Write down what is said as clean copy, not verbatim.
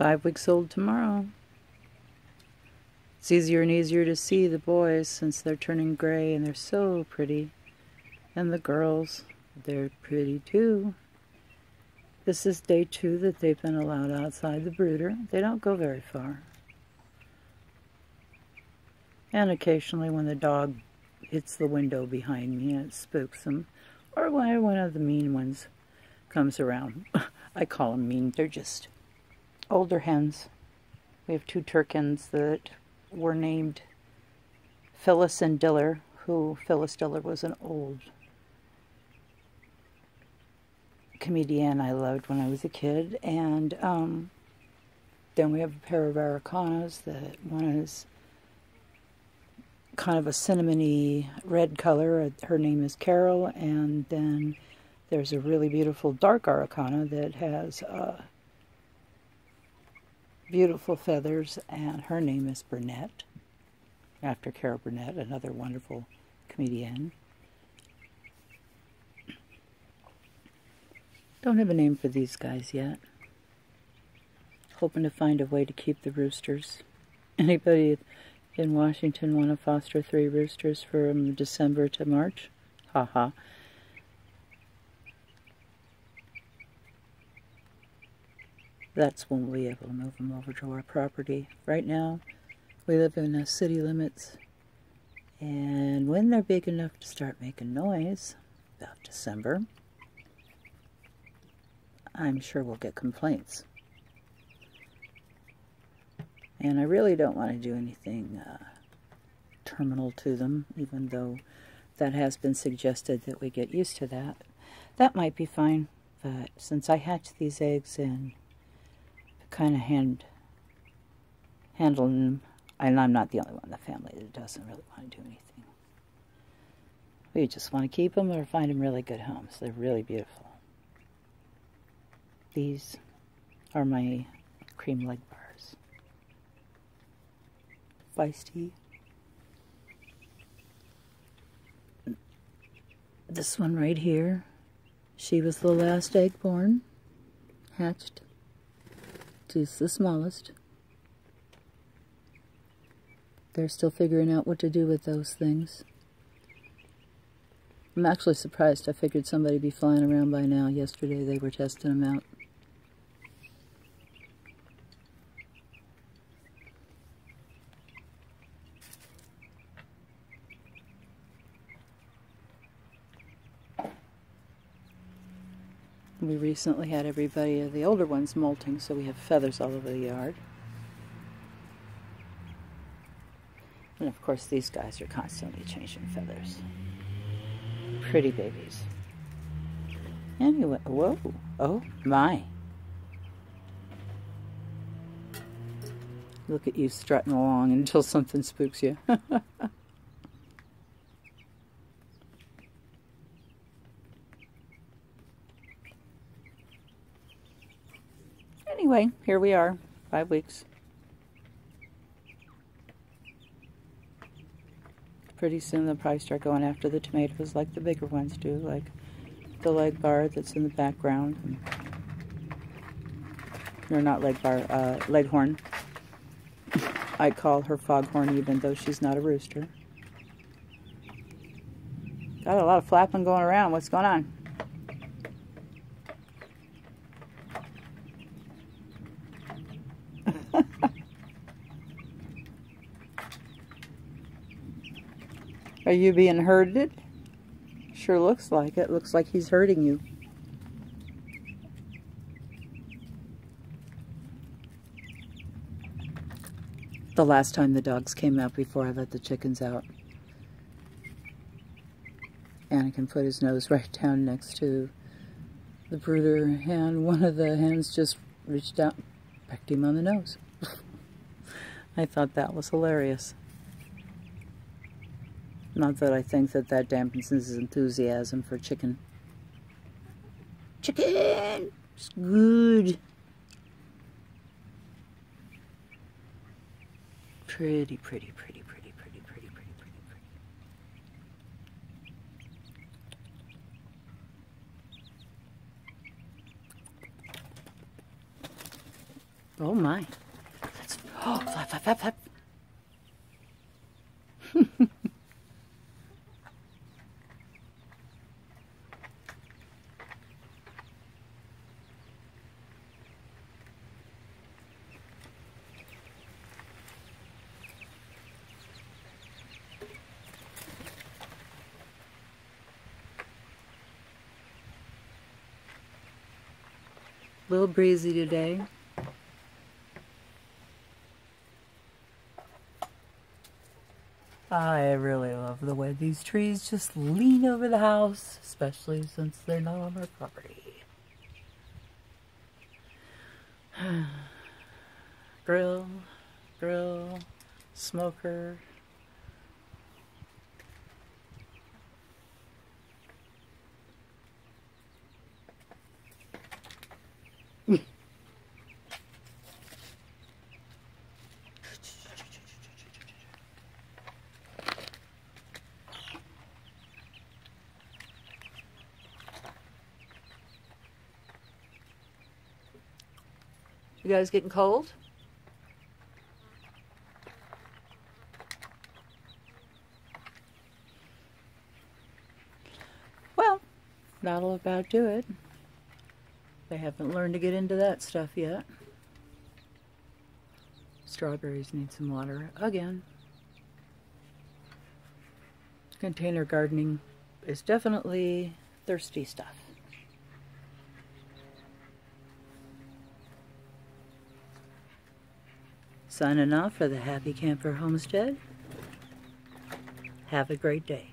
5 weeks old tomorrow. It's easier and easier to see the boys since they're turning gray and they're so pretty. And the girls, they're pretty too. This is day 2 that they've been allowed outside the brooder. They don't go very far. And occasionally when the dog hits the window behind me and it spooks them, or when one of the mean ones comes around. I call them mean, they're just older hens. We have 2 Turkins that were named Phyllis and Diller, who Phyllis Diller was an old comedian I loved when I was a kid. And then we have a pair of Aracanas that one is kind of a cinnamony red color. Her name is Carol. And then there's a really beautiful dark Araucana that has beautiful feathers, and her name is Burnett, after Carol Burnett, another wonderful comedian. Don't have a name for these guys yet. Hoping to find a way to keep the roosters. Anybody in Washington want to foster 3 roosters from December to March? Haha. That's when we'll be able to move them over to our property. Right now, we live in the city limits, and when they're big enough to start making noise, about December, I'm sure we'll get complaints. And I really don't want to do anything terminal to them, even though that has been suggested that we get used to that. That might be fine, but since I hatched these eggs and kind of handling them, and I'm not the only one in the family that doesn't really want to do anything. We just want to keep them or find them really good homes. They're really beautiful. These are my cream leg bars. Feisty. This one right here, she was the last egg born, hatched. She's the smallest. They're still figuring out what to do with those things. I'm actually surprised. I figured somebody would be flying around by now. Yesterday they were testing them out. We recently had everybody, the older ones, molting, so we have feathers all over the yard. And of course these guys are constantly changing feathers. Pretty babies. Anyway, whoa, oh my. Look at you strutting along until something spooks you. Anyway, here we are, 5 weeks. Pretty soon they'll probably start going after the tomatoes like the bigger ones do, like the leg bar that's in the background. Or not leg bar, leghorn. I call her foghorn even though she's not a rooster. Got a lot of flapping going around. What's going on? Are you being herded? Sure looks like it. Looks like he's herding you. The last time the dogs came out before I let the chickens out, Anakin put his nose right down next to the brooder, and one of the hens just reached out and pecked him on the nose. I thought that was hilarious. Not that I think that that dampens his enthusiasm for chicken. Chicken! It's good. Pretty, pretty, pretty, pretty, pretty, pretty, pretty, pretty, pretty. Oh my. Oh, flap, flap, flap, flap. A little breezy today. I really love the way these trees just lean over the house, especially since they're not on our property. Grill, grill, smoker. You guys getting cold? Well, that'll about do it. They haven't learned to get into that stuff yet. Strawberries need some water again. Container gardening is definitely thirsty stuff. Signing off for the Happy Camper Homestead. Have a great day.